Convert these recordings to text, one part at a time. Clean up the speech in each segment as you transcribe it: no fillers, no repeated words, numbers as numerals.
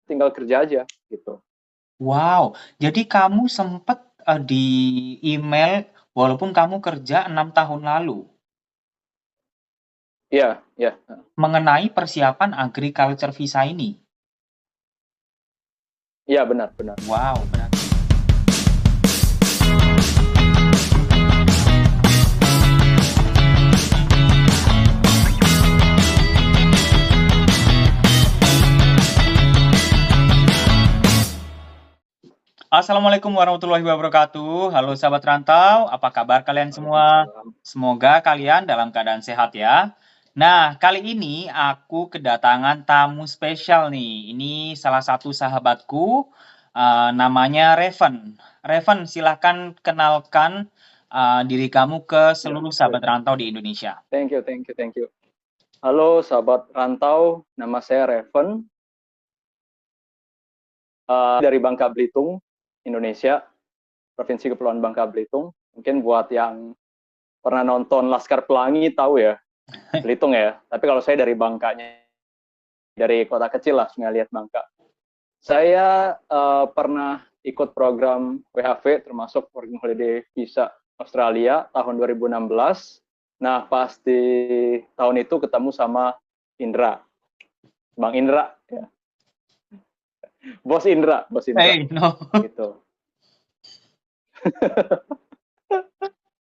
tinggal kerja aja gitu. Wow, jadi kamu sempat di email walaupun kamu kerja 6 tahun lalu Iya, iya. mengenai persiapan agriculture visa ini. Iya, benar, benar. Wow, berarti. Assalamualaikum warahmatullahi wabarakatuh. Halo sahabat rantau, apa kabar kalian semua? Waalaikumsalam. Semoga kalian dalam keadaan sehat ya. Nah, kali ini aku kedatangan tamu spesial nih. Ini salah satu sahabatku, namanya Reven. Reven, silahkan kenalkan diri kamu ke Ya, seluruh baik. sahabat rantau di Indonesia. Thank you, thank you, thank you. Halo sahabat rantau, nama saya Reven, dari Bangka Belitung, Indonesia, Provinsi Kepulauan Bangka Belitung. Mungkin buat yang pernah nonton Laskar Pelangi tahu ya, Belitung ya. Tapi kalau saya dari Bangkanya, dari kota kecil lah, Sungai Liat Bangka. Saya pernah ikut program WHV, termasuk Working Holiday Visa Australia tahun 2016. Nah, pas di tahun itu ketemu sama Indra, Bang Indra, ya. Bos Indra, Hey, no. gitu.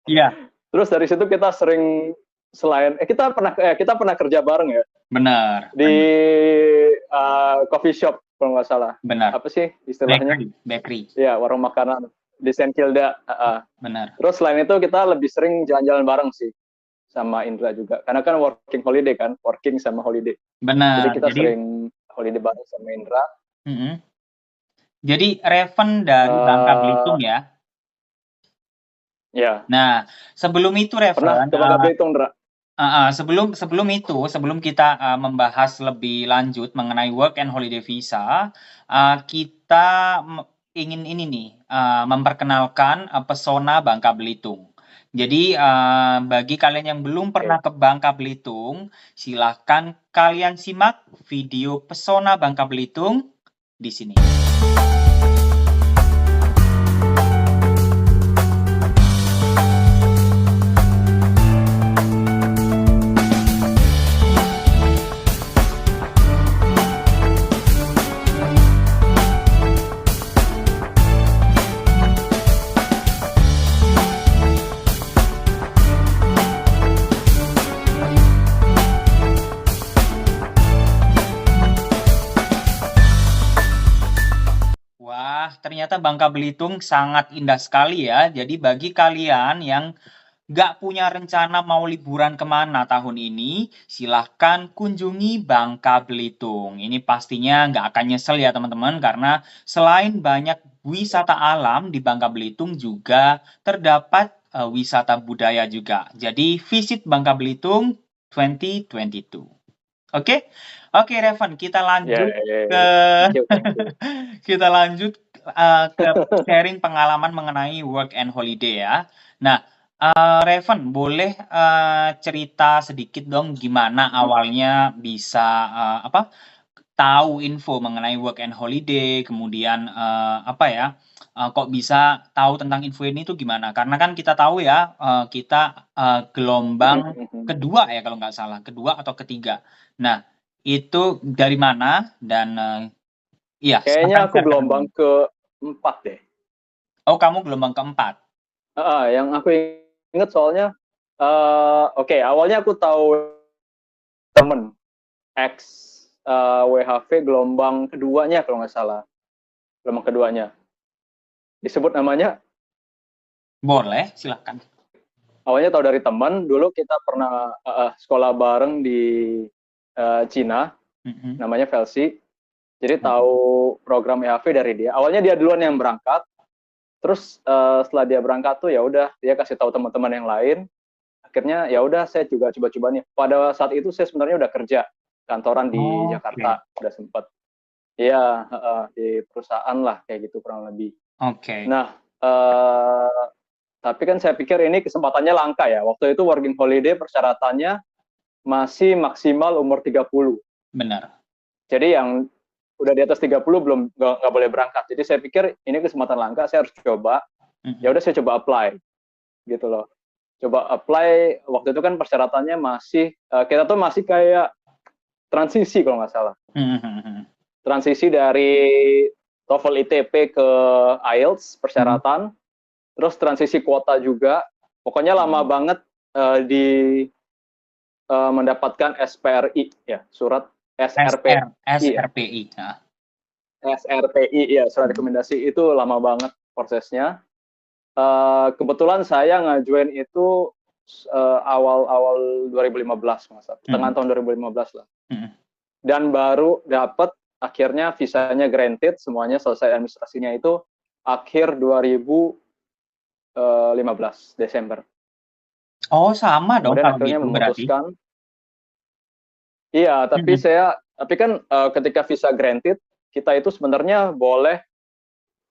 Iya, Terus dari situ kita sering kita pernah kerja bareng ya benar, di benar, coffee shop kalau nggak salah. benar. Apa sih istilahnya? Bakery, bakery, Ya, warung makanan di St. Kilda. benar, Terus selain itu kita lebih sering jalan-jalan bareng sih sama Indra juga. Karena kan working holiday kan, working sama holiday. Jadi benar. kita Jadi, sering holiday bareng sama Indra. mm-mm. Jadi Reven dari Bangka Uh, Belitung ya. ya, Nah, sebelum itu pernah Reven, ke Bangka Belitung, Indra? sebelum kita membahas lebih lanjut mengenai work and holiday visa, kita ingin ini nih memperkenalkan pesona Bangka Belitung. Jadi bagi kalian yang belum pernah Oke. ke Bangka Belitung, silahkan kalian simak video pesona Bangka Belitung di sini. Wah, ternyata Bangka Belitung sangat indah sekali ya. Jadi bagi kalian yang nggak punya rencana mau liburan kemana tahun ini, silahkan kunjungi Bangka Belitung. Ini pastinya nggak akan nyesel ya teman-teman, karena selain banyak wisata alam di Bangka Belitung juga terdapat wisata budaya juga. Jadi visit Bangka Belitung 2022. Oke? Oke, Revan, kita Ya, lanjut ya, ya, ke ya. Thank you, thank you. kita lanjut ke sharing pengalaman mengenai work and holiday ya. Nah, Revan, boleh cerita sedikit dong gimana awalnya bisa tahu info mengenai work and holiday, kemudian apa ya, kok bisa tahu tentang info ini tuh gimana? Karena kan kita tahu ya, kita gelombang kedua ya kalau nggak salah, kedua atau ketiga. Nah, itu dari mana dan iya, Kayaknya silahkan aku share-kan gelombang dulu. keempat deh. Oh, kamu gelombang keempat. Yang aku inget soalnya, oke, awalnya aku tahu temen ex WHV gelombang keduanya kalau nggak salah, gelombang keduanya. Disebut namanya, Boleh, silahkan. awalnya tahu dari teman. Dulu kita pernah sekolah bareng di Cina, Mhm. namanya Velsi. Jadi Mhm. tahu program EHV dari dia. Awalnya dia duluan yang berangkat. Terus setelah dia berangkat tuh ya udah dia kasih tahu teman-teman yang lain. Akhirnya ya udah saya juga coba-coba nih. Pada saat itu saya sebenarnya udah kerja kantoran di Oke, Jakarta, udah sempet. Iya, di perusahaan lah kayak gitu kurang lebih. oke, Nah, tapi kan saya pikir ini kesempatannya langka ya. Waktu itu working holiday persyaratannya masih maksimal umur 30. benar. Jadi yang udah di atas 30 belum nggak boleh berangkat. Jadi saya pikir ini kesempatan langka, saya harus coba. Ya udah saya coba apply gitu loh. Coba apply, waktu itu kan persyaratannya masih kita tuh masih kayak transisi kalau nggak salah. Transisi dari TOEFL ITP ke IELTS persyaratan, terus transisi kuota juga. Pokoknya lama banget di mendapatkan SPRI ya, surat SRPI. SRPI ya, surat rekomendasi itu lama banget prosesnya. Kebetulan saya ngajuin itu awal 2015, tengah tahun 2015 lah. Dan baru dapat akhirnya visanya granted, semuanya selesai administrasinya itu akhir 2015 Desember. Oh, sama dong Kemudian kalau akhirnya gitu berarti. memutuskan. Iya, tapi kan ketika visa granted, kita itu sebenarnya boleh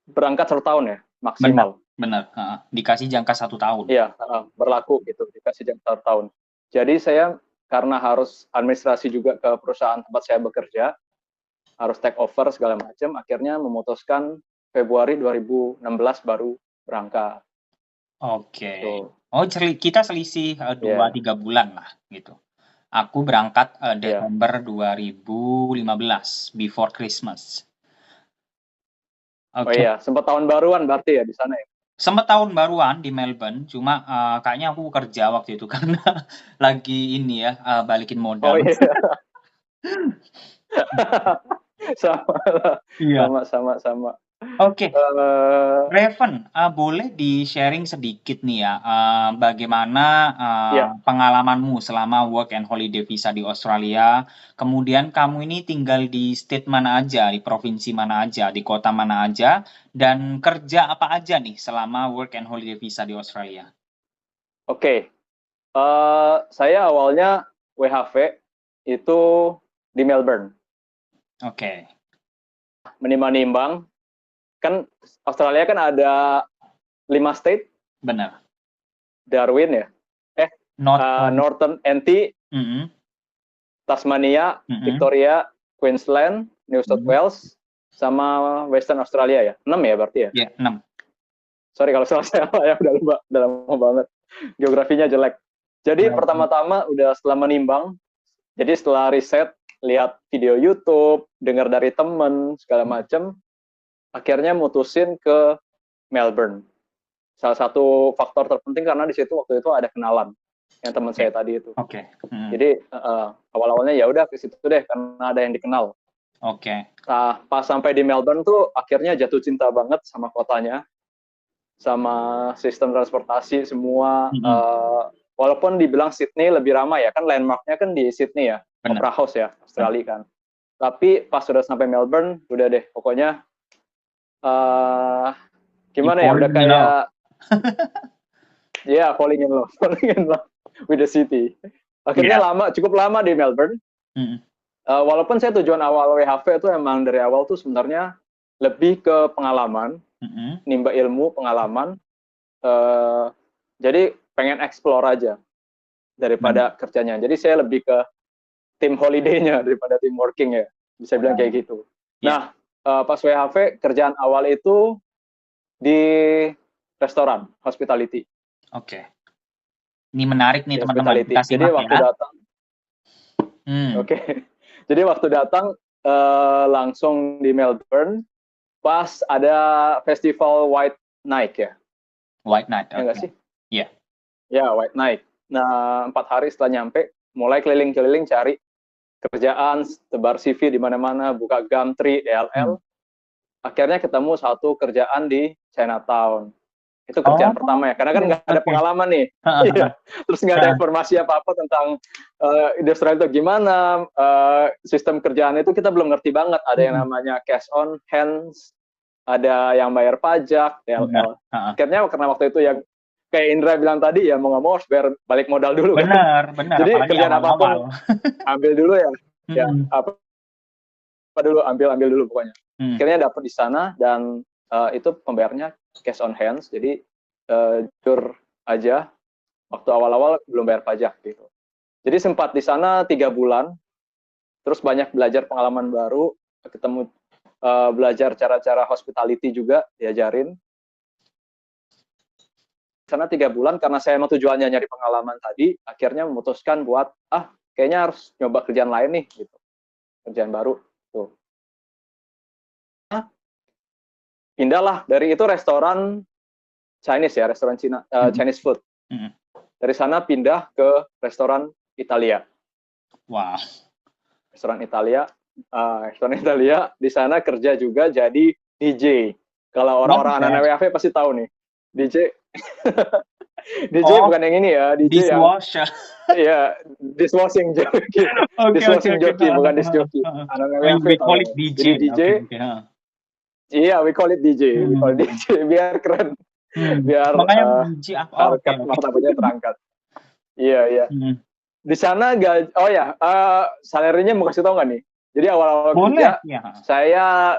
berangkat 1 tahun ya, maksimal. Benar. Dikasih jangka 1 tahun. Iya, berlaku gitu, dikasih jangka 1 tahun. Jadi saya karena harus administrasi juga ke perusahaan tempat saya bekerja, harus take over segala macam, akhirnya memutuskan Februari 2016 baru berangkat. Oke. Tuh. Oh, kita selisih 2-3 bulan lah gitu. Aku berangkat Desember 2015, before Christmas. Oh iya, sempat tahun baruan berarti ya di sana ya? Sempat tahun baruan di Melbourne, cuma kayaknya aku kerja waktu itu karena lagi ini ya, balikin modal. Oh iya. Sama. Oke. Reven, boleh di-sharing sedikit nih ya, bagaimana pengalamanmu selama work and holiday visa di Australia, kemudian kamu ini tinggal di state mana aja, di provinsi mana aja, di kota mana aja, dan kerja apa aja nih selama work and holiday visa di Australia? Oke. Saya awalnya WHV itu di Melbourne. Oke. Menimbang-nimbang, kan Australia kan ada 5 state. Benar. Darwin ya, Northern NT, Tasmania, Victoria, Queensland, New South Wales, sama Western Australia ya. 6 ya berarti ya? Iya, 6. Sorry kalau salah saya ya, udah lama banget. Geografinya jelek. Jadi pertama-tama setelah menimbang, jadi setelah riset, lihat video YouTube, dengar dari temen, segala macam, akhirnya mutusin ke Melbourne. Salah satu faktor terpenting karena di situ waktu itu ada kenalan yang teman saya tadi itu. Jadi awal-awalnya ya udah ke situ deh karena ada yang dikenal. Nah, pas sampai di Melbourne tuh akhirnya jatuh cinta banget sama kotanya, sama sistem transportasi semua. Walaupun dibilang Sydney lebih ramai ya, kan landmarknya kan di Sydney ya, Opera House ya, Australia kan. Tapi pas sudah sampai Melbourne, udah deh pokoknya gimana ya, udah kayak falling in love with the city. Akhirnya cukup lama di Melbourne. Walaupun saya tujuan awal WHV itu emang dari awal tuh sebenarnya lebih ke pengalaman, nimba ilmu, pengalaman. Jadi pengen explore aja daripada kerjanya. Jadi saya lebih ke tim holiday-nya daripada tim working ya. Bisa bilang kayak gitu. Nah, pas WHV kerjaan awal itu di restoran, hospitality. Ini menarik nih teman-teman. Jadi waktu datang, jadi waktu datang langsung di Melbourne, pas ada festival White Night ya. White Night, ya nggak sih? Iya. Ya, White Night. Nah, 4 hari setelah nyampe, mulai keliling-keliling cari kerjaan, tebar CV di mana-mana, buka Gumtree, DLL. Akhirnya ketemu satu kerjaan di Chinatown. Itu kerjaan pertama ya, karena kan nggak ada pengalaman nih. Terus nggak ada informasi apa-apa tentang industri itu gimana, sistem kerjaan itu kita belum ngerti banget. Ada yang namanya cash on hands, ada yang bayar pajak, DLL. Akhirnya karena waktu itu yang kayak Indra bilang tadi ya, mau nggak mau harus bayar balik modal dulu. Benar. Jadi kerjaan apapun ambil dulu ya. Apa dulu ambil dulu pokoknya. Akhirnya dapat di sana dan itu pembayarnya cash on hands, jadi jujur aja waktu awal-awal belum bayar pajak gitu. Jadi sempat di sana 3 bulan, terus banyak belajar pengalaman baru, ketemu belajar cara-cara hospitality juga diajarin. Sana 3 bulan karena saya emang tujuannya nyari pengalaman tadi, akhirnya memutuskan buat kayaknya harus nyoba kerjaan lain nih gitu. Kerjaan baru tuh. Pindahlah dari itu restoran Chinese ya, restoran Cina, Chinese food. Dari sana pindah ke restoran Italia. Wow. Restoran Italia di sana kerja juga jadi DJ. Kalau orang-orang anak WAV pasti tahu nih, DJ. DJ bukan yang ini ya, DJ dishwasher. Iya, dishwashing jockey. Dishwashing jockey, bukan disc jockey. Anak WAV We call it DJ. Jadi DJ. Iya, we call it DJ. We call it DJ biar keren. Biar harkat martabatnya terangkat. Iya. Di sana salary-nya mau kasih tau nggak nih? Jadi awal-awal kerja, saya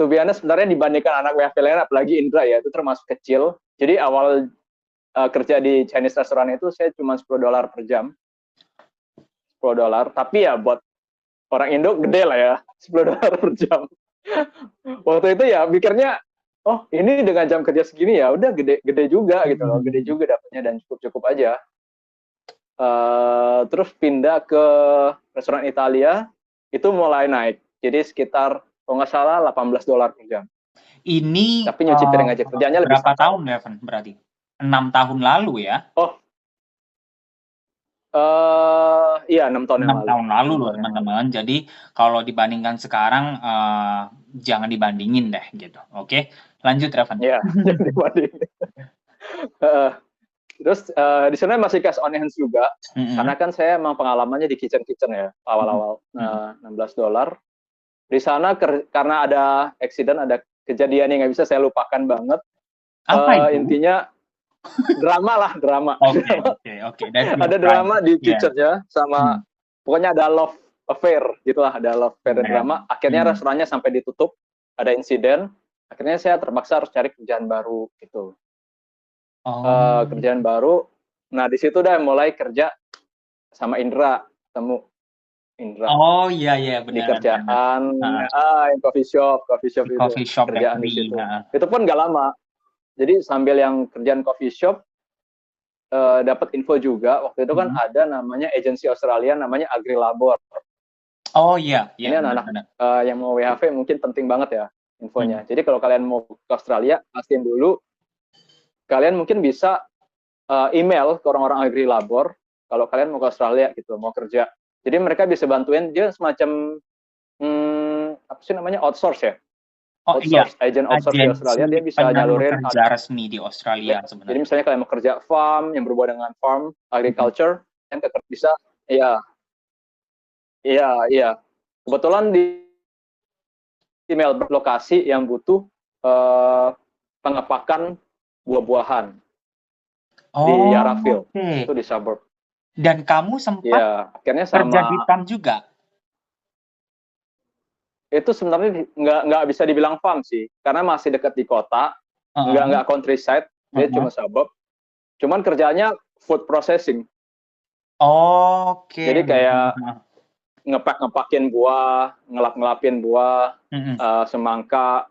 to be honest, sebenarnya dibandingkan anak WFH lain, apalagi Indra ya, itu termasuk kecil. Jadi awal kerja di Chinese restaurant itu saya cuma $10 per jam. $10. Tapi ya buat orang Indo gede lah ya, $10 per jam. Waktu itu ya pikirnya, oh ini dengan jam kerja segini ya udah gede juga gitu loh, gede juga dapatnya dan cukup aja. Terus pindah ke restoran Italia, itu mulai naik. Jadi sekitar kalau nggak salah $18 per jam. Ini tapi nyuci piring aja, kerjanya lebih berapa tahun Revan berarti? 6 tahun lalu ya? Iya 6 tahun yang lalu. 6 tahun lalu loh teman-teman. Jadi kalau dibandingkan sekarang jangan dibandingin deh gitu. Oke, lanjut Revan. Iya, jangan dibandingin. Terus di sana masih cash on hand juga, karena kan saya emang pengalamannya di kitchen ya awal-awal. $16. Di sana karena ada accident, ada kejadian yang nggak bisa saya lupakan banget. Apa itu? Intinya drama. Oke. Ada drama di kitchen-nya sama pokoknya ada love affair gitulah, ada love affair dan drama. Akhirnya restorannya sampai ditutup, ada insiden. Akhirnya saya terpaksa harus cari kerjaan baru gitu. Kerjaan baru. Nah di situ udah mulai kerja sama Indra, ketemu Indra. Oh iya benar. Di kerjaan yang coffee shop kerjaan di situ. Itu pun nggak lama. Jadi sambil yang kerjaan coffee shop dapat info juga waktu itu kan ada namanya agensi Australia namanya AgriLabor. Oh iya. Ini anak-anak yang mau WHV mungkin penting banget ya infonya. Jadi kalau kalian mau ke Australia, pastiin dulu. Kalian mungkin bisa email ke orang-orang AgriLabor kalau kalian mau ke Australia gitu, mau kerja. Jadi mereka bisa bantuin, dia semacam apa sih namanya, outsource ya. Agent outsource di Australia, dia bisa nyalurin kerja resmi di Australia sebenarnya. Jadi misalnya kalian mau kerja farm yang berhubungan dengan farm agriculture, yang tetap bisa. Iya. Kebetulan di email lokasi yang butuh pengepakan buah-buahan di Yarraville, itu di suburb. Dan kamu sempat akhirnya kerja di farm juga? Itu sebenarnya nggak bisa dibilang farm sih, karena masih dekat di kota, nggak countryside, dia cuma suburb. Cuman kerjanya food processing. Jadi kayak ngepakin buah, ngelapin buah, semangka,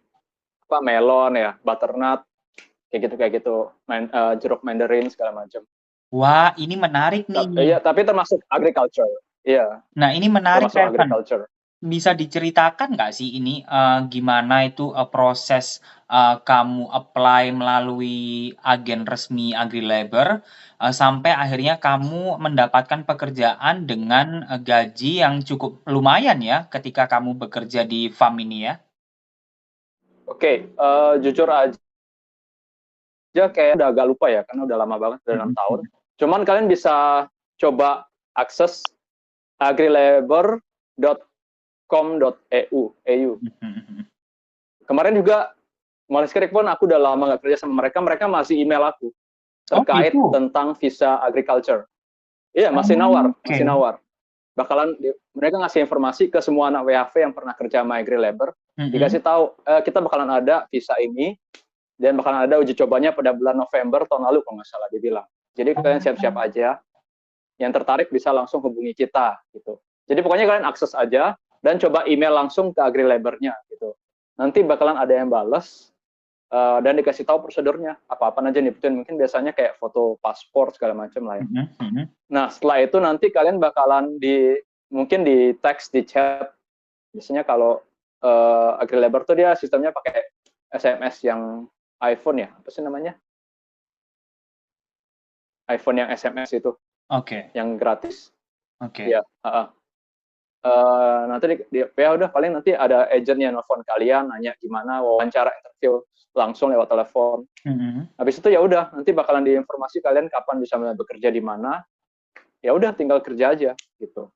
melon ya, butternut. Kayak gitu, jeruk mandarin segala macam. Wah, ini menarik nih. Iya, tapi termasuk agriculture. Iya. Nah, ini menarik, termasuk agriculture. Bisa diceritakan nggak sih ini gimana itu proses kamu apply melalui agen resmi AgriLabor sampai akhirnya kamu mendapatkan pekerjaan dengan gaji yang cukup lumayan ya ketika kamu bekerja di farm ini ya? Oke, jujur aja kayak udah agak lupa ya, karena udah lama banget, udah 6 tahun. Cuman kalian bisa coba akses agrilabor.com.eu. Kemarin juga, mulai sekarang pun aku udah lama nggak kerja sama mereka masih email aku terkait tentang visa agriculture. Iya, masih nawar. Mereka ngasih informasi ke semua anak WHV yang pernah kerja sama AgriLabor, dikasih tahu, kita bakalan ada visa ini, dan bakalan ada uji cobanya pada bulan November tahun lalu kalau nggak salah dia bilang. Jadi kalian siap-siap aja. Yang tertarik bisa langsung hubungi kita gitu. Jadi pokoknya kalian akses aja. dan coba email langsung ke AgriLabor-nya gitu. Nanti bakalan ada yang balas dan dikasih tahu prosedurnya apa aja dibutuhin, mungkin biasanya kayak foto paspor segala macam lah ya. Nah setelah itu nanti kalian bakalan mungkin di teks, di chat. Biasanya kalau AgriLabor tuh dia sistemnya pakai SMS yang iPhone ya, apa sih namanya, iPhone yang SMS itu, yang gratis. Ya, nanti ya udah paling nanti ada agent yang nelfon kalian, nanya gimana, wawancara, interview langsung lewat telepon. Habis itu ya udah nanti bakalan diinformasi kalian kapan bisa mulai bekerja di mana. Ya udah tinggal kerja aja gitu.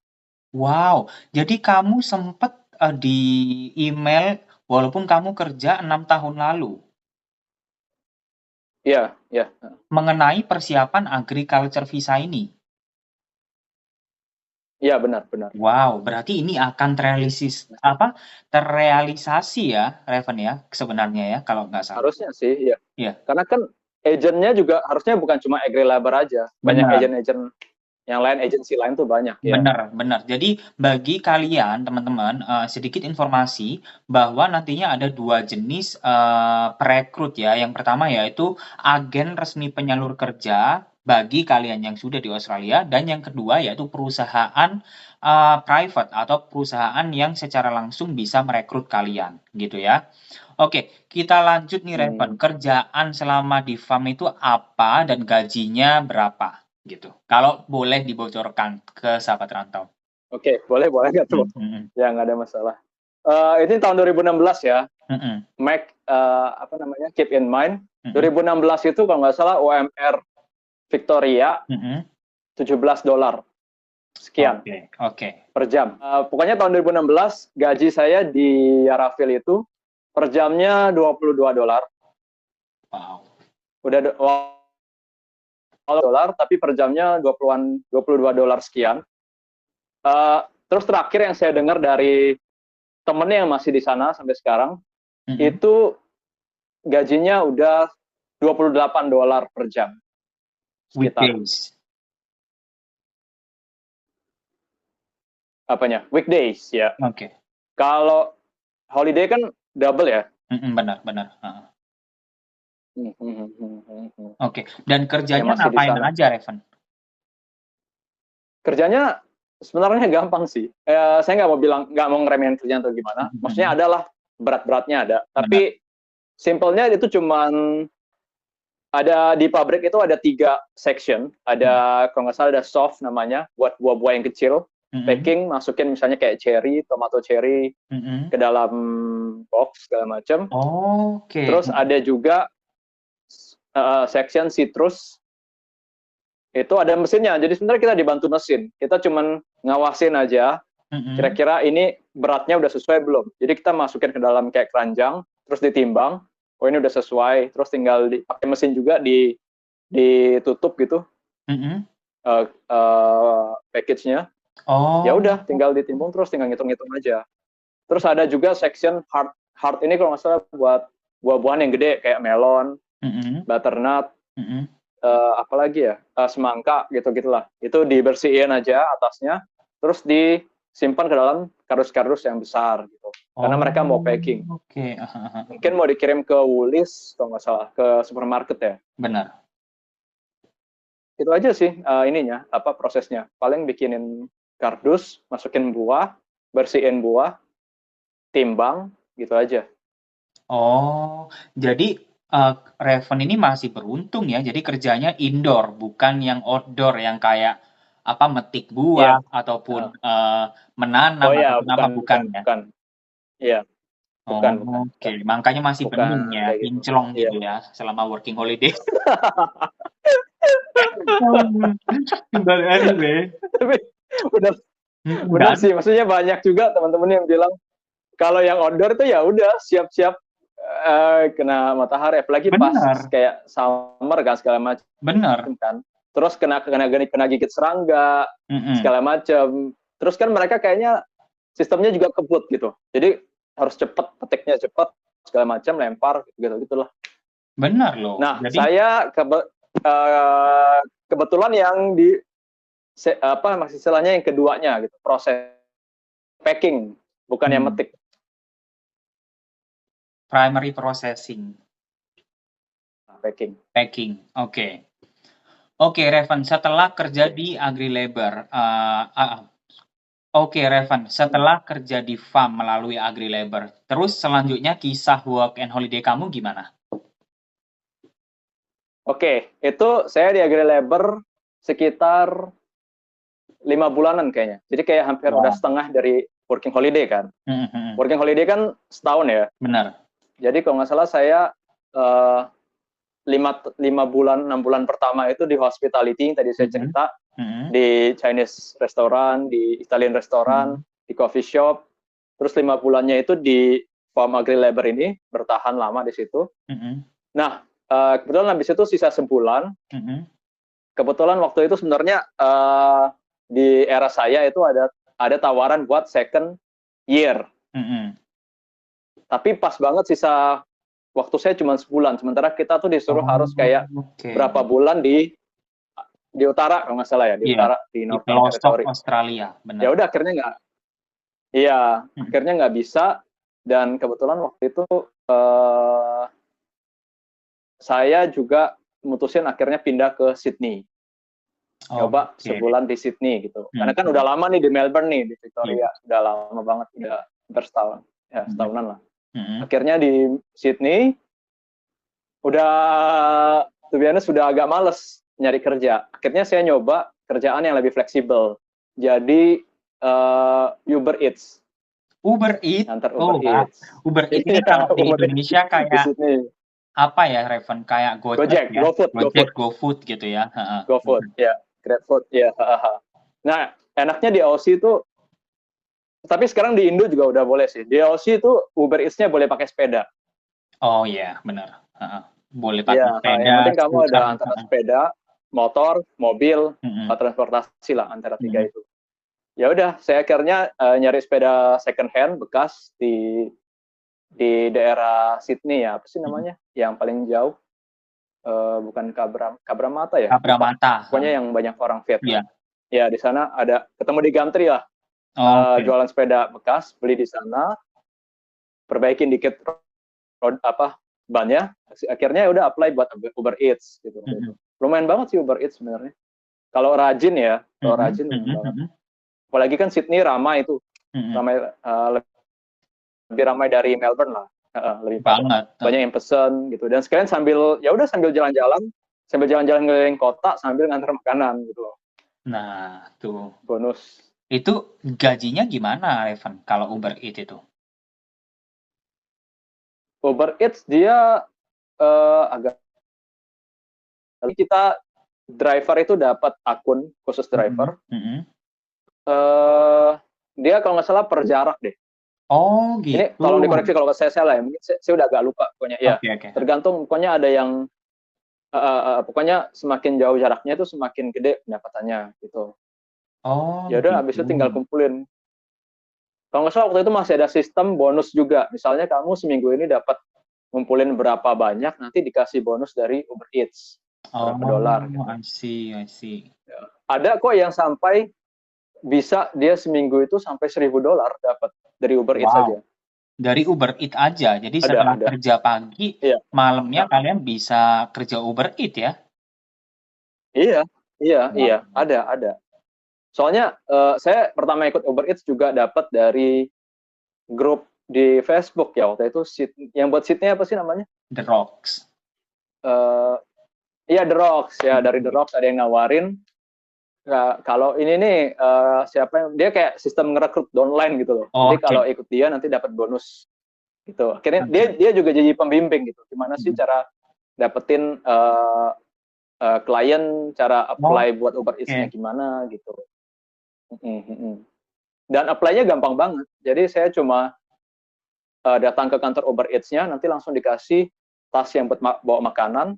Wow, jadi kamu sempat di email walaupun kamu kerja 6 tahun lalu. Iya, iya. Mengenai persiapan agriculture visa ini. Iya, benar. Wow, berarti ini akan terrealisasi ya, Revan ya, sebenarnya ya, kalau nggak salah. Harusnya sih, ya. Iya. Karena kan agentnya juga harusnya bukan cuma AgriLabor aja, banyak agent-agent yang lain, agensi lain tuh banyak ya. Benar. Jadi bagi kalian teman-teman, sedikit informasi bahwa nantinya ada 2 jenis perekrut ya. Yang pertama yaitu agen resmi penyalur kerja bagi kalian yang sudah di Australia, dan yang kedua yaitu perusahaan private atau perusahaan yang secara langsung bisa merekrut kalian gitu ya. Oke, kita lanjut nih Revan. Kerjaan selama di farm itu apa dan gajinya berapa? Gitu. Kalau boleh dibocorkan ke sahabat rantau. Oke, boleh nggak tuh? Ya nggak ada masalah. Ini tahun 2016 ya. Keep in mind, 2016 itu kalau nggak salah UMR Victoria $17 sekian per jam. Pokoknya tahun 2016 gaji saya di Yaraville itu per jamnya $22. Wow. Udah $, tapi per jamnya $22 sekian. Terus terakhir yang saya dengar dari temennya yang masih di sana sampai sekarang, itu gajinya udah $28 per jam. Weekdays. Apanya? Weekdays ya. Oke. Kalau holiday kan double ya. Benar. Oke. Dan kerjanya ngapain aja, Revan? Kerjanya sebenarnya gampang sih. Saya nggak mau ngeremehin kerjaan atau gimana. Maksudnya adalah berat-beratnya ada. Tapi simpelnya itu cuman ada di pabrik itu ada 3 section. Ada kalau nggak salah ada soft namanya buat buah-buah yang kecil. Packing, masukin misalnya kayak cherry, tomato cherry ke dalam box segala macam. Terus ada juga section citrus. Itu ada mesinnya. Jadi sebenarnya kita dibantu mesin. Kita cuman ngawasin aja. Kira-kira ini beratnya udah sesuai belum. Jadi kita masukin ke dalam kayak keranjang, terus ditimbang. Oh ini udah sesuai. Terus tinggal pakai mesin juga ditutup gitu. Package-nya. Ya udah, tinggal ditimbang terus tinggal ngitung-ngitung aja. Terus ada juga section hard ini kalau nggak salah buat buah-buahan yang gede kayak melon, butternut, apalagi ya, semangka gitu-gitulah. Itu dibersihin aja atasnya, terus disimpan ke dalam kardus-kardus yang besar gitu. Karena mereka mau packing. Mungkin mau dikirim ke Woolies kalau nggak salah, ke supermarket ya. Benar. Itu aja sih prosesnya. Paling bikinin kardus, masukin buah, bersihin buah, timbang, gitu aja. Jadi Revan ini masih beruntung ya. Jadi kerjanya indoor, bukan yang outdoor yang kayak metik buah ataupun menanam bukan ya. Iya. Bukan. Oke, makanya masih bening ya, kinclong gitu ya selama working holiday. But anyway. Tapi benar sih, maksudnya banyak juga teman-teman yang bilang kalau yang outdoor itu ya udah siap-siap kena matahari, apalagi pas kayak summer kan segala macam. Benar. Kan. Terus kena gigit serangga segala macam. Terus kan mereka kayaknya sistemnya juga kebut gitu. Jadi harus cepet, petiknya cepet segala macam, lempar gitu-gitulah. Benar loh. Nah, saya kebetulan yang di istilahnya yang keduanya gitu, proses packing. bukan yang metik. Primary processing. Packing. Packing. Oke. Oke, Revan, setelah kerja di AgriLabor, oke, Revan, setelah kerja di farm melalui AgriLabor, terus selanjutnya kisah work and holiday kamu gimana? Oke, itu saya di AgriLabor sekitar 5 bulanan kayaknya. Jadi kayak hampir udah setengah dari working holiday kan. Working holiday kan setahun ya. Benar. Jadi kalau nggak salah saya 5 bulan, 6 bulan pertama itu di hospitality, tadi saya cerita, di Chinese restoran, di Italian restoran, di coffee shop. Terus 5 bulannya itu di farm AgriLabor ini, bertahan lama di situ. Nah, kebetulan habis itu sisa sebulan. Kebetulan waktu itu sebenarnya di era saya itu ada tawaran buat second year. Tapi pas banget sisa waktu saya cuma sebulan, sementara kita tuh disuruh harus kayak berapa bulan di utara kalau nggak salah ya, di utara, di Northern Territory, Australia, benar. Ya udah akhirnya nggak bisa, dan kebetulan waktu itu saya juga mutusin akhirnya pindah ke Sydney. Coba sebulan di Sydney gitu. Karena kan udah lama nih di Melbourne nih, di Victoria, udah lama banget, udah hampir setahun, ya setahunan lah. Akhirnya di Sydney udah sudah agak males nyari kerja. Akhirnya saya nyoba kerjaan yang lebih fleksibel. Jadi Uber Eats. Uber Eats? Antar Uber Eats. Uber Eats ini kalau di Indonesia kayak apa ya, Revan? Kayak Gojek ya? GoFood gitu ya? GoFood, ya. GrabFood, ya. Nah, enaknya di Aussie itu, tapi sekarang di Indo juga udah boleh sih. Di Aussie itu Uber Eats-nya boleh pakai sepeda. Oh iya, benar. Boleh pakai sepeda. Yang penting kamu ada antara sepeda, motor, mobil, transportasi lah antara tiga itu. Ya udah, saya akhirnya nyari sepeda second hand bekas di daerah Sydney ya, apa sih namanya? Yang paling jauh, bukan Cabramatta ya? Cabramatta. Pokoknya yang banyak orang Vietnam. Ya, di sana ada, ketemu di Gumtree lah. Jualan sepeda bekas, beli di sana, perbaikin dikit bannya, akhirnya udah apply buat Uber Eats gitu. Lumayan banget sih Uber Eats sebenarnya. Kalau rajin ya, rajin banget. Apalagi kan Sydney ramai itu, lebih ramai dari Melbourne lah, lebih banget. Banyak yang pesen gitu. Dan sekalian sambil jalan-jalan keliling kota sambil ngantar makanan gitu loh. Nah, tuh. Bonus. Itu gajinya gimana, Revan, kalau Uber Eats itu? Uber Eats dia agak, kita driver itu dapat akun khusus driver. Dia kalau nggak salah per jarak deh. Oh gitu. Ini tolong dikoreksi kalau saya salah ya. Mungkin saya udah agak lupa pokoknya. Ya. Tergantung, pokoknya ada yang pokoknya semakin jauh jaraknya itu semakin gede pendapatannya gitu. Ya udah, habis itu tinggal kumpulin. Kalau nggak salah waktu itu masih ada sistem bonus juga. Misalnya kamu seminggu ini dapat ngumpulin berapa banyak, nanti dikasih bonus dari Uber Eats. Berapa dolar. Gitu. I see. Ya. Ada kok yang sampai bisa dia seminggu itu sampai $1.000 dapat dari Uber Eats aja. Dari Uber Eats aja. Jadi setelah kerja pagi, malamnya kalian bisa kerja Uber Eats ya? Iya. Ada. Soalnya saya pertama ikut Uber Eats juga dapat dari grup di Facebook ya waktu itu. Yang buat Sydney apa sih namanya? The Rocks. Iya, The Rocks ya. Dari The Rocks ada yang nawarin. Kalau ini nih siapa yang dia kayak sistem ngerekrut downline gitu loh. Jadi kalau ikut dia nanti dapat bonus gitu. Akhirnya dia juga jadi pembimbing gitu. Gimana sih cara dapetin klien, cara apply buat Uber Eats-nya gimana gitu. Dan apply-nya gampang banget. Jadi saya cuma datang ke kantor Uber Eats-nya, nanti langsung dikasih tas yang buat bawa makanan,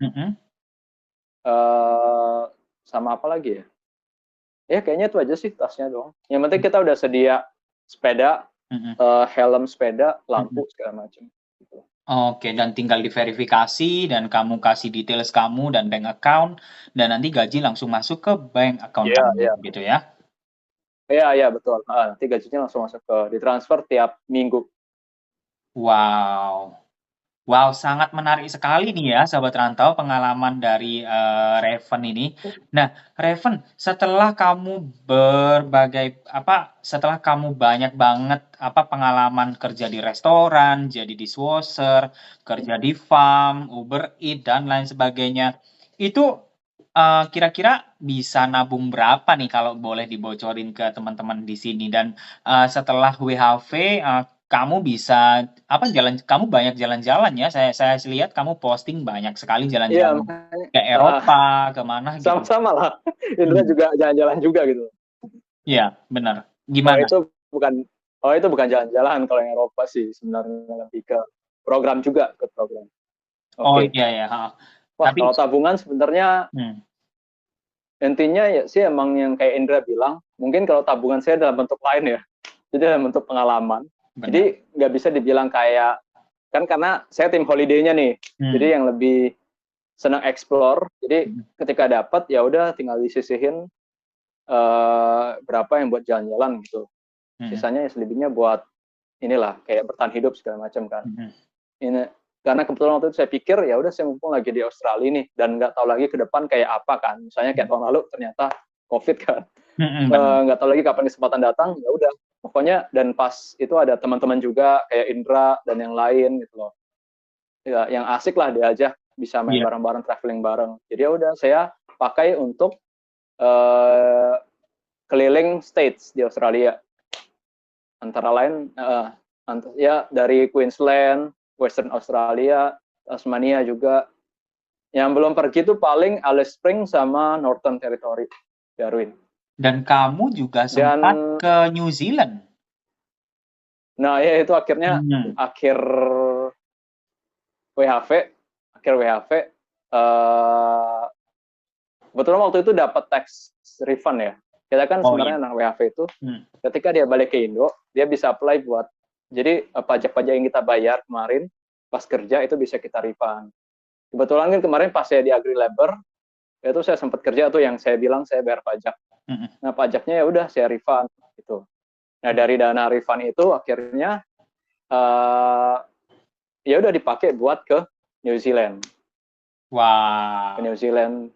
sama apa lagi ya? Ya kayaknya itu aja sih tasnya doang. Yang penting kita udah sedia sepeda, helm sepeda, lampu segala macam. Gitu. Oke, dan tinggal diverifikasi dan kamu kasih details kamu dan bank account, dan nanti gaji langsung masuk ke bank account kamu gitu ya? Iya, betul. Nanti gajinya langsung masuk ditransfer tiap minggu. Wow. Wow, sangat menarik sekali nih ya, sahabat rantau, pengalaman dari Raven ini. Nah, Raven, setelah kamu setelah kamu banyak banget pengalaman kerja di restoran, jadi dishwasher, kerja di farm, Uber Eats dan lain sebagainya, itu kira-kira bisa nabung berapa nih kalau boleh dibocorin ke teman-teman di sini? Dan setelah WHV, kamu bisa kamu banyak jalan-jalan ya. Saya lihat kamu posting banyak sekali Iya, jalan-jalan makanya ke Eropa, ke mana gitu. sama-sama lah. Indra Hmm. juga jalan-jalan juga gitu. Iya, benar. Oh Gimana? itu bukan oh itu bukan jalan-jalan kalau yang Eropa sih sebenarnya lebih ke program juga ke program. Oh Oke. iya ya. Wah, Tapi, kalau tabungan sebenarnya hmm, intinya ya sih emang yang kayak Indra bilang, mungkin kalau tabungan saya dalam bentuk lain ya. Jadi dalam bentuk pengalaman. benar. Jadi nggak bisa dibilang kayak kan karena saya tim holiday-nya nih. Jadi Hmm. yang lebih senang explore. Jadi Hmm. ketika dapat ya udah tinggal disisihin berapa yang buat jalan-jalan gitu. Hmm. Sisanya ya selebihnya buat inilah kayak bertahan hidup segala macam kan. Hmm. Ini karena kebetulan waktu itu saya pikir ya udah saya mumpung lagi di Australia nih dan nggak tahu lagi ke depan kayak apa kan. Misalnya kayak tahun lalu ternyata COVID kan. Benar. Nggak tahu lagi kapan kesempatan datang, ya udah pokoknya. Dan pas itu ada teman-teman juga kayak Indra dan yang lain gitu loh ya, yang asik lah diajak bisa main Iya. bareng-bareng, traveling bareng. Jadi ya udah saya pakai untuk uh, keliling states di Australia, antara lain ya dari Queensland, Western Australia, Tasmania juga. Yang belum pergi tuh paling Alice Springs sama Northern Territory, Darwin. Dan kamu juga Dan sempat ke New Zealand. nah ya itu akhirnya Hmm. akhir WHV, uh, kebetulan waktu itu dapat tax refund ya. Kita kan Oh iya. sebenarnya anak WHV itu Hmm. ketika dia balik ke Indo, dia bisa apply buat jadi pajak-pajak yang kita bayar kemarin pas kerja itu bisa kita refund. Kebetulan kan kemarin pas saya di Agri Labor, itu saya sempat kerja tuh yang saya bilang saya bayar pajak. Hmm. Nah, pajaknya ya udah saya refund gitu. Nah, dari dana refund itu akhirnya ya udah dipakai buat ke New Zealand. Ke Wow. New Zealand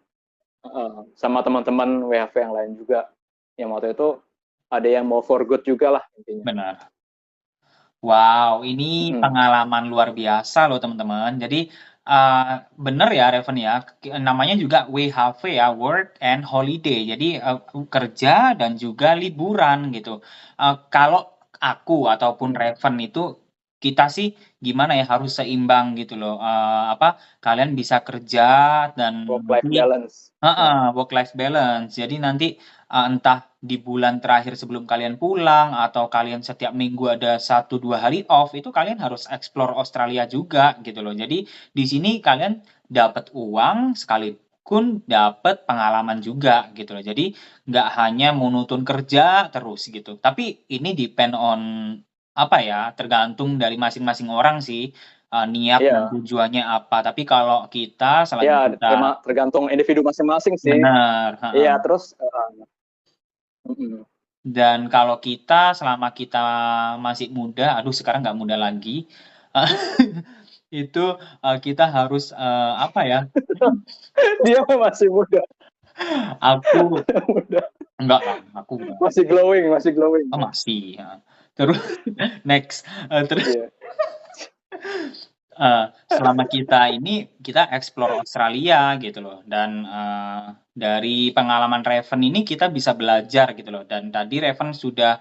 sama teman-teman WHV yang lain juga. Yang waktu itu ada yang mau for good juga lah intinya. Benar. Wow, ini pengalaman luar biasa loh teman-teman. Jadi benar ya Reven ya, namanya juga WHV ya, Work and Holiday. Jadi kerja dan juga liburan gitu. Kalau aku ataupun Reven itu kita sih gimana ya harus seimbang gitu loh. Kalian bisa kerja dan Work life nanti balance. work life balance. Jadi nanti entah di bulan terakhir sebelum kalian pulang atau kalian setiap minggu ada 1-2 hari off, itu kalian harus explore Australia juga gitu loh. Jadi di sini kalian dapat uang sekalipun dapat pengalaman juga gitu loh. Jadi nggak hanya monoton kerja terus gitu. Tapi ini depend on tergantung dari masing-masing orang sih. Niat dan Iya. tujuannya apa. Tapi kalau kita selagi Ya, kita tergantung individu masing-masing sih. benar, Iya, terus dan kalau kita selama kita masih muda, aduh sekarang nggak muda lagi, itu kita harus dia masih muda. aku muda. enggak lah, aku enggak, Masih glowing, masih glowing. masih. Terus next, terus Iya. selama kita explore Australia gitu loh, dan dari pengalaman Raven ini kita bisa belajar gitu loh. Dan tadi Raven sudah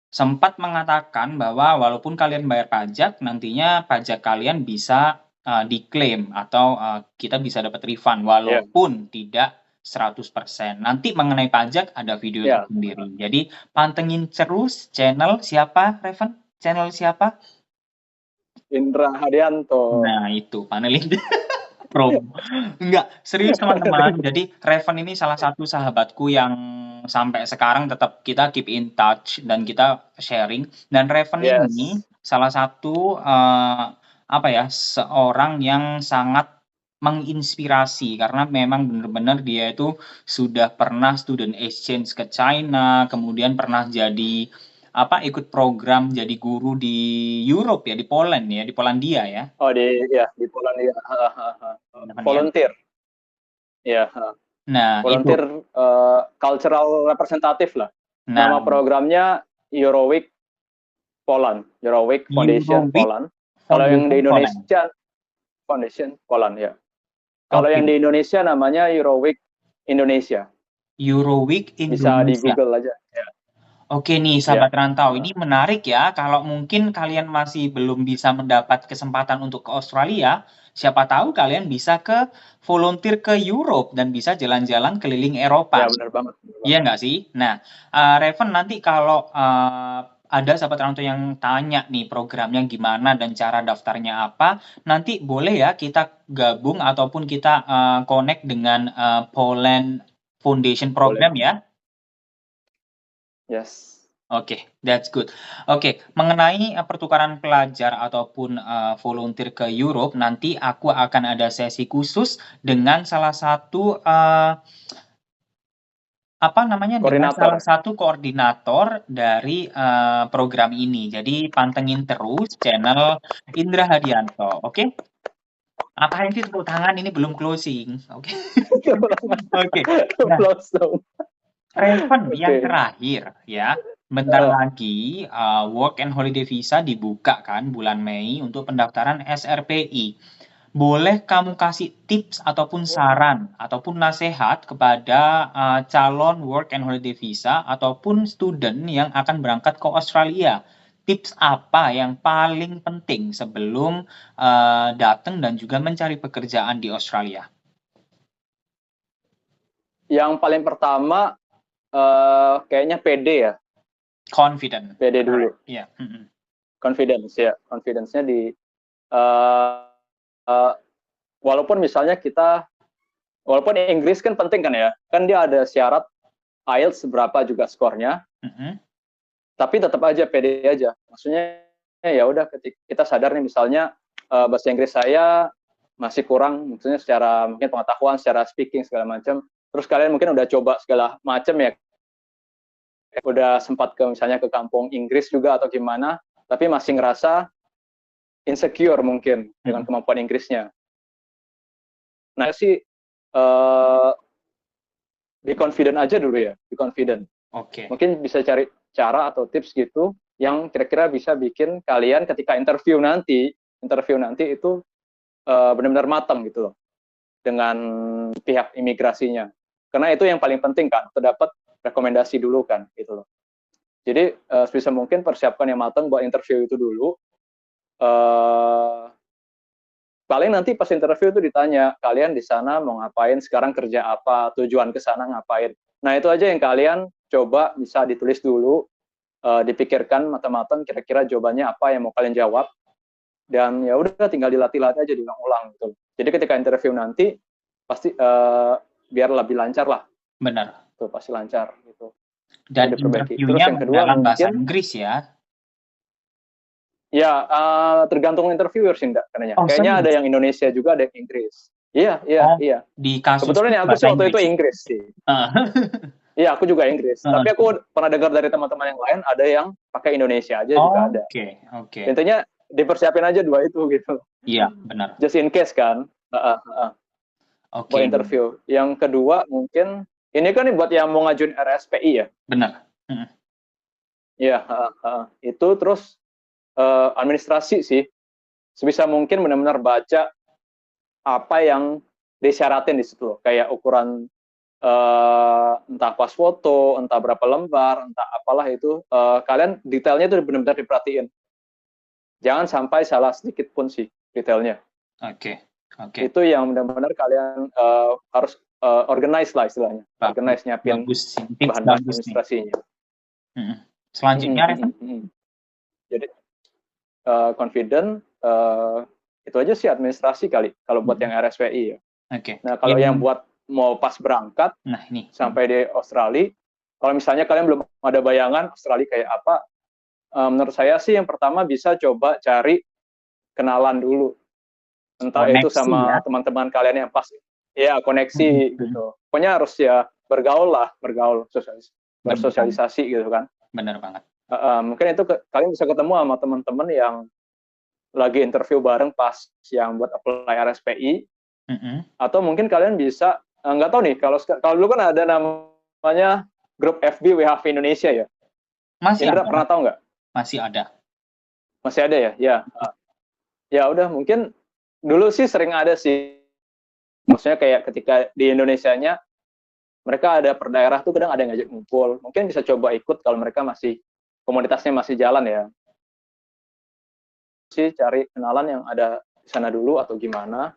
sempat mengatakan bahwa walaupun kalian bayar pajak, nantinya pajak kalian bisa diklaim atau kita bisa dapat refund Iya. walaupun tidak 100%. Nanti mengenai pajak ada video Iya. tersendiri. Jadi pantengin terus channel siapa, Revan? Channel siapa? Indra Hadianto. Nah, itu paneling promo. Enggak, serius teman-teman. Jadi Revan ini salah satu sahabatku yang sampai sekarang tetap kita keep in touch dan kita sharing. Dan Revan ini Yes. salah satu seorang yang sangat menginspirasi karena memang benar-benar dia itu sudah pernah student exchange ke China, kemudian pernah jadi ikut program jadi guru di Europe ya, di Poland ya, di Polandia ya. Oh di Polandia. Benar ya. Volunteer. Ya, Nah, itu. volunteer cultural representative lah. Nah, Nama programnya Euroweek Poland, Euroweek Foundation Euroweek Poland. Kalau yang di Foundation Poland. Indonesia Foundation Poland ya. Kalau Oke. yang di Indonesia namanya Euroweek Indonesia. Euroweek Bisa di Indonesia. Google aja. Ya. Oke nih, sahabat rantau, ini menarik ya. Kalau mungkin kalian masih belum bisa mendapat kesempatan untuk ke Australia, siapa tahu kalian bisa ke volunteer ke Europe dan bisa jalan-jalan keliling Eropa. Ya benar banget. Iya nggak sih? Nah, Raven nanti kalau ada sahabat rantau yang tanya nih programnya gimana dan cara daftarnya apa, nanti boleh ya kita gabung ataupun kita connect dengan Poland Foundation Program ya. Yes. Oke, that's good. Oke, mengenai pertukaran pelajar ataupun volunteer ke Europe, nanti aku akan ada sesi khusus dengan salah satu dengan salah satu koordinator dari program ini. Jadi pantengin terus channel Indra Hadianto, oke? Apain sih tepuk tangan, ini belum closing, oke? Oke. Nah, Raven yang terakhir ya. Bentar lagi work and holiday visa dibuka kan bulan Mei untuk pendaftaran SRPI. Boleh kamu kasih tips ataupun saran ataupun nasihat kepada calon work and holiday visa ataupun student yang akan berangkat ke Australia? Tips apa yang paling penting sebelum datang dan juga mencari pekerjaan di Australia? Yang paling pertama kayaknya pede ya. Confident. Pede dulu. Iya. Confidence ya. Confidence-nya di walaupun misalnya walaupun Inggris kan penting kan ya. Kan dia ada syarat IELTS berapa juga skornya. Tapi tetap aja pede aja. Maksudnya ya udah ketika kita sadar nih misalnya bahasa Inggris saya masih kurang, maksudnya secara mungkin pengetahuan, secara speaking segala macam. Terus kalian mungkin udah coba segala macam ya, udah sempat misalnya ke kampung Inggris juga atau gimana, tapi masih ngerasa insecure mungkin dengan kemampuan Inggrisnya. Nah sih be confident aja dulu ya, be confident. Oke. Mungkin bisa cari cara atau tips gitu yang kira-kira bisa bikin kalian ketika interview nanti itu benar-benar matang gitu loh dengan pihak imigrasinya. Karena itu yang paling penting kan, terdapat rekomendasi dulu kan gitu loh. Jadi sebisa mungkin persiapkan yang matang buat interview itu dulu. Paling nanti pas interview itu ditanya, kalian di sana mau ngapain, sekarang kerja apa, tujuan ke sana ngapain. Nah itu aja yang kalian coba bisa ditulis dulu, dipikirkan matang-matang kira-kira jawabannya apa yang mau kalian jawab. Dan ya udah tinggal dilatih-latih aja, diulang-ulang gitu. Jadi ketika interview nanti pasti biar lebih lancar lah. Benar. Tuh pasti lancar gitu. Dan interviewnya dalam bahasa Inggris ya? Ya tergantung interviewer sih enggak katanya. Kayaknya ada yang Indonesia juga, ada yang Inggris. Iya. Di kasus kebetulan aku sih waktu itu Inggris sih. Iya, aku juga Inggris. Tapi aku pernah dengar dari teman-teman yang lain ada yang pakai Indonesia aja juga ada. Oke. Intinya dipersiapin aja dua itu gitu. Iya, benar. Just in case kan. Oke. Buat interview. Yang kedua mungkin ini kan nih buat yang mau ngajuin RSPI ya. Benar. Iya, itu terus administrasi sih. Sebisa mungkin benar-benar baca apa yang disyaratin di situ loh. Kayak ukuran entah pas foto, entah berapa lembar, entah apalah itu. Kalian detailnya itu benar-benar diperhatiin. Jangan sampai salah sedikit pun sih detailnya. Oke. Itu yang benar-benar kalian harus organize lah istilahnya. Organize nyiapin bahan administrasinya. Selanjutnya, jadi confident, itu aja sih administrasi kali kalau buat yang RSPI ya. Nah kalau yang buat mau pas berangkat sampai di Australia, kalau misalnya kalian belum ada bayangan Australia kayak apa, menurut saya sih yang pertama bisa coba cari kenalan dulu. entah itu Koneksi sama ya. teman-teman kalian yang pas, ya koneksi gitu. Pokoknya harus ya bergaul, Benar, bersosialisasi gitu kan. benar banget. Mungkin itu kalian bisa ketemu sama teman-teman yang lagi interview bareng pas yang buat apply RSPI, atau mungkin kalian bisa nggak tahu nih, kalau dulu kan ada namanya grup FB WHV Indonesia ya. Masih Indra ada, pernah tahu nggak? masih ada. Masih ada ya? Ya. Ya udah, mungkin dulu sih sering ada sih. Maksudnya kayak ketika di Indonesianya mereka ada per daerah tuh kadang ada yang ngajak ngumpul. Mungkin bisa coba ikut kalau mereka masih komunitasnya masih jalan ya. Sih cari kenalan yang ada di sana dulu atau gimana.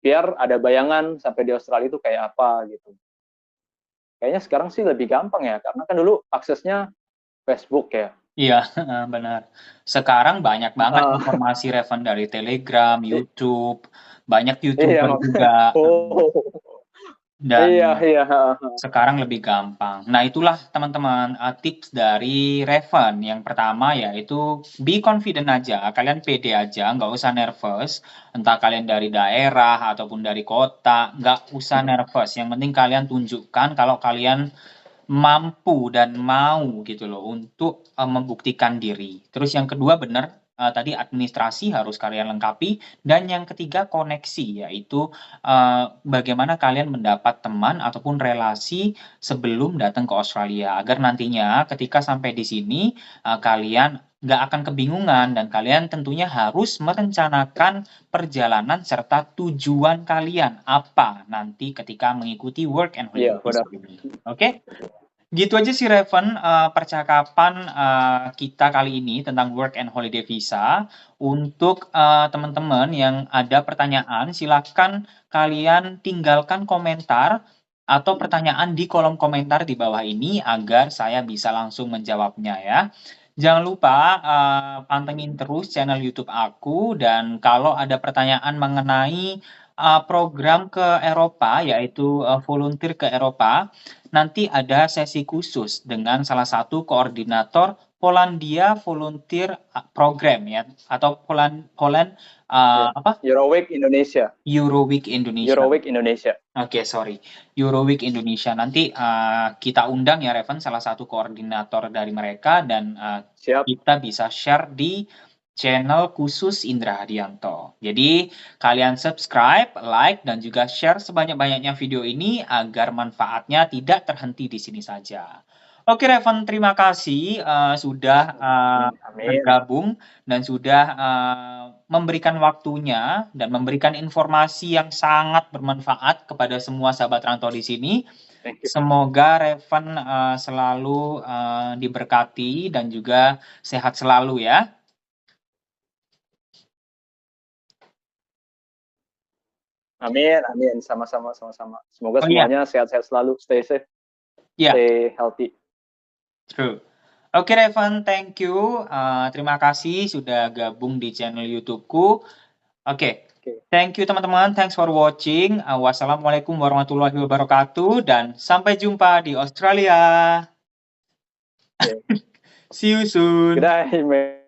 Biar ada bayangan sampai di Australia itu kayak apa gitu. Kayaknya sekarang sih lebih gampang ya, karena kan dulu aksesnya Facebook ya. Iya, benar. Sekarang banyak banget informasi Revan dari Telegram, YouTube, banyak Iya, YouTuber juga. Dan iya. sekarang lebih gampang. Nah, itulah teman-teman tips dari Revan. Yang pertama yaitu be confident aja. Kalian pede aja, nggak usah nervous. Entah kalian dari daerah ataupun dari kota, nggak usah nervous. Yang penting kalian tunjukkan kalau kalian mampu dan mau gitu loh untuk membuktikan diri. Terus yang kedua benar tadi administrasi harus kalian lengkapi, dan yang ketiga koneksi, yaitu bagaimana kalian mendapat teman ataupun relasi sebelum datang ke Australia, agar nantinya ketika sampai di sini kalian nggak akan kebingungan, dan kalian tentunya harus merencanakan perjalanan serta tujuan kalian apa nanti ketika mengikuti work and holiday visa ini. Oke? Gitu aja sih Revan percakapan kita kali ini tentang work and holiday visa. Untuk teman-teman yang ada pertanyaan, silakan kalian tinggalkan komentar atau pertanyaan di kolom komentar di bawah ini agar saya bisa langsung menjawabnya ya. Jangan lupa pantengin terus channel YouTube aku, dan kalau ada pertanyaan mengenai program ke Eropa, yaitu volunteer ke Eropa, nanti ada sesi khusus dengan salah satu koordinator Polandia Volunteer Program ya, atau Euroweek Indonesia. Euroweek Indonesia. Euroweek Indonesia. Oke, sorry. Euroweek Indonesia. Nanti kita undang ya Revan, salah satu koordinator dari mereka, dan kita bisa share di channel khusus Indra Hadianto. Jadi kalian subscribe, like, dan juga share sebanyak-banyaknya video ini agar manfaatnya tidak terhenti di sini saja. Oke Revan, terima kasih sudah bergabung dan sudah memberikan waktunya dan memberikan informasi yang sangat bermanfaat kepada semua sahabat rantau di sini. Semoga Revan selalu diberkati dan juga sehat selalu ya. Amin, sama-sama. Semoga semuanya sehat-sehat selalu, stay safe, stay healthy. True. Oke Revan, thank you. Terima kasih sudah gabung di channel YouTube-ku. Oke. Thank you teman-teman, thanks for watching. Wassalamualaikum warahmatullahi wabarakatuh, dan sampai jumpa di Australia. See you soon. Good day, man.